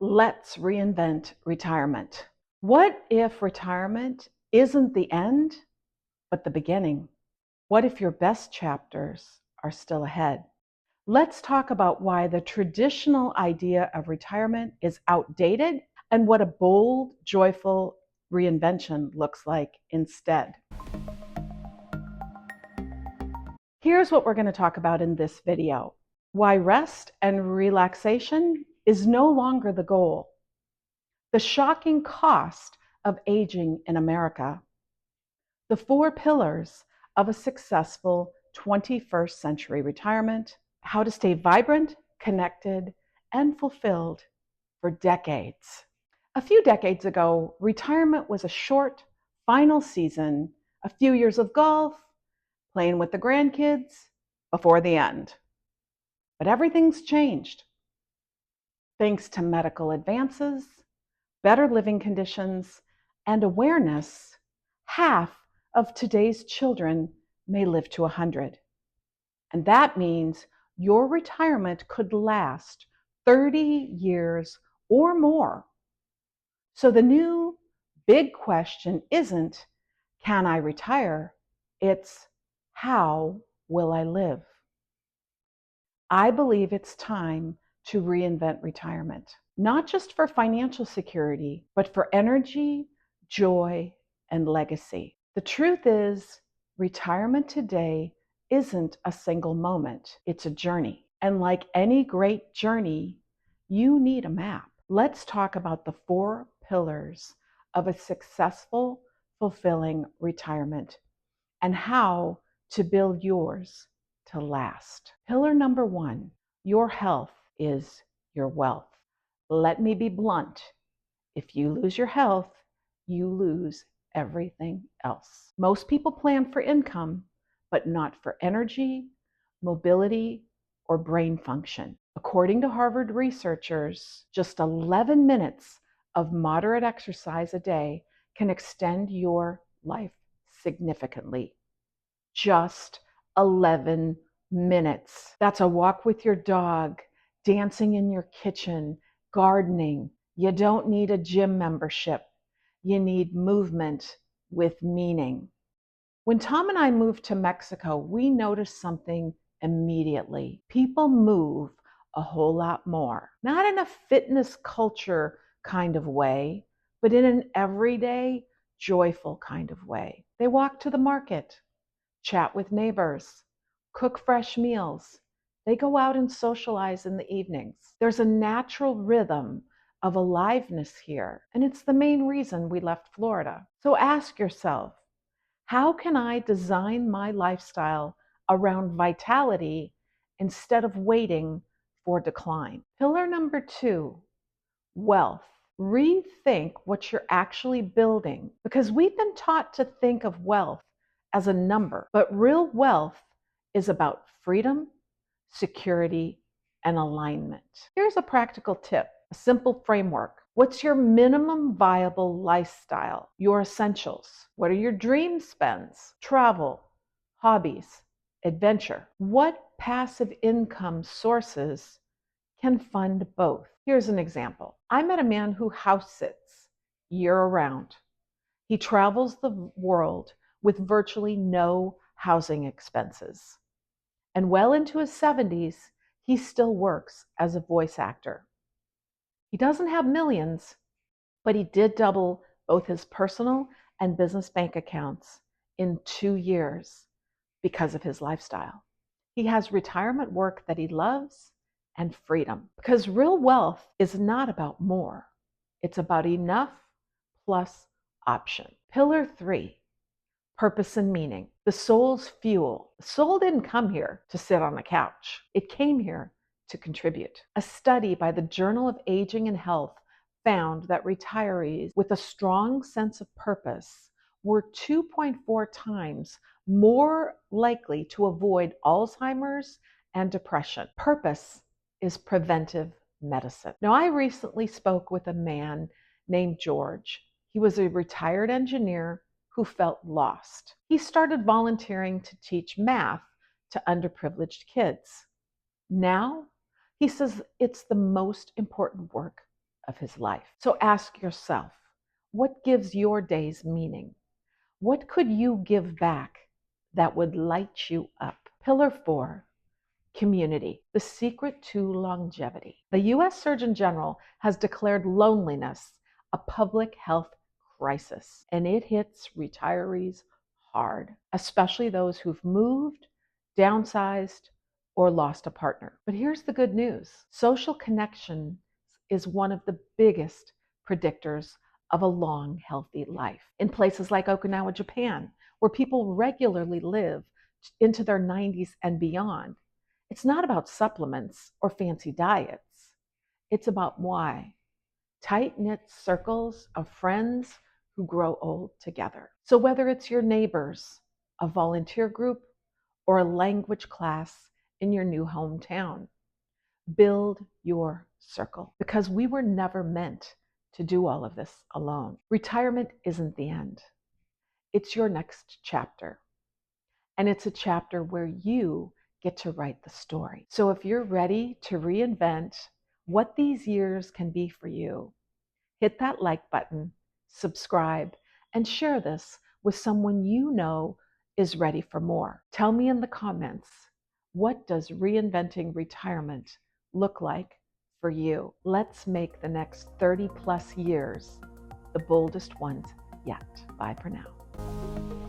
Let's reinvent retirement. What if retirement isn't the end, but the beginning? What if your best chapters are still ahead? Let's talk about why the traditional idea of retirement is outdated and what a bold, joyful reinvention looks like instead. Here's what we're going to talk about in this video: why rest and relaxation is no longer the goal, the shocking cost of aging in America, the 4 pillars of a successful 21st century retirement, how to stay vibrant, connected, and fulfilled for decades. A few decades ago, retirement was a short, final season, a few years of golf, playing with the grandkids before the end. But everything's changed. Thanks to medical advances, better living conditions, and awareness, half of today's children may live to 100. And that means your retirement could last 30 years or more. So the new big question isn't, can I retire? It's, how will I live? I believe it's time to reinvent retirement, not just for financial security, but for energy, joy, and legacy. The truth is, retirement today isn't a single moment, it's a journey. And like any great journey, you need a map. Let's talk about the 4 pillars of a successful, fulfilling retirement and how to build yours to last. Pillar number 1, your health is your wealth. Let me be blunt. If you lose your health, you lose everything else. Most people plan for income, but not for energy, mobility, or brain function. According to Harvard researchers, just 11 minutes of moderate exercise a day can extend your life significantly. Just 11 minutes. That's a walk with your dog, dancing in your kitchen, gardening. You don't need a gym membership. You need movement with meaning. When Tom and I moved to Mexico, we noticed something immediately. People move a whole lot more. Not in a fitness culture kind of way, but in an everyday, joyful kind of way. They walk to the market, chat with neighbors, cook fresh meals. They go out and socialize in the evenings. There's a natural rhythm of aliveness here, and it's the main reason we left Florida. So ask yourself, how can I design my lifestyle around vitality instead of waiting for decline? Pillar number 2, wealth. Rethink what you're actually building, because we've been taught to think of wealth as a number, but real wealth is about freedom, security, and alignment. Here's a practical tip, a simple framework. What's your minimum viable lifestyle? Your essentials. What are your dream spends? Travel, hobbies, adventure. What passive income sources can fund both? Here's an example. I met a man who house sits year-round. He travels the world with virtually no housing expenses. And well into his 70s, he still works as a voice actor. He doesn't have millions, but he did double both his personal and business bank accounts in 2 years because of his lifestyle. He has retirement work that he loves and freedom, because real wealth is not about more. It's about enough plus option. Pillar 3, purpose and meaning. The soul's fuel. The soul didn't come here to sit on the couch. It came here to contribute. A study by the Journal of Aging and Health found that retirees with a strong sense of purpose were 2.4 times more likely to avoid Alzheimer's and depression. Purpose is preventive medicine. Now, I recently spoke with a man named George. He was a retired engineer who felt lost. He started volunteering to teach math to underprivileged kids. Now, he says it's the most important work of of his life. So ask yourself, what gives your days meaning? What could you give back that would light you up? Pillar 4, community, the secret to longevity. The U.S. Surgeon General has declared loneliness a public health crisis, and it hits retirees hard, especially those who've moved, downsized, or lost a partner. But here's the good news. Social connection is one of the biggest predictors of a long, healthy life. In places like Okinawa, Japan, where people regularly live into their 90s and beyond, it's not about supplements or fancy diets. It's about why. Tight-knit circles of friends who grow old together. So whether it's your neighbors, a volunteer group, or a language class in your new hometown, build your circle, because we were never meant to do all of this alone. Retirement isn't the end. It's your next chapter. And it's a chapter where you get to write the story. So if you're ready to reinvent what these years can be for you, hit that like button, subscribe, and share this with someone you know is ready for more. Tell me in the comments, what does reinventing retirement look like for you? Let's make the next 30 plus years the boldest ones yet. Bye for now.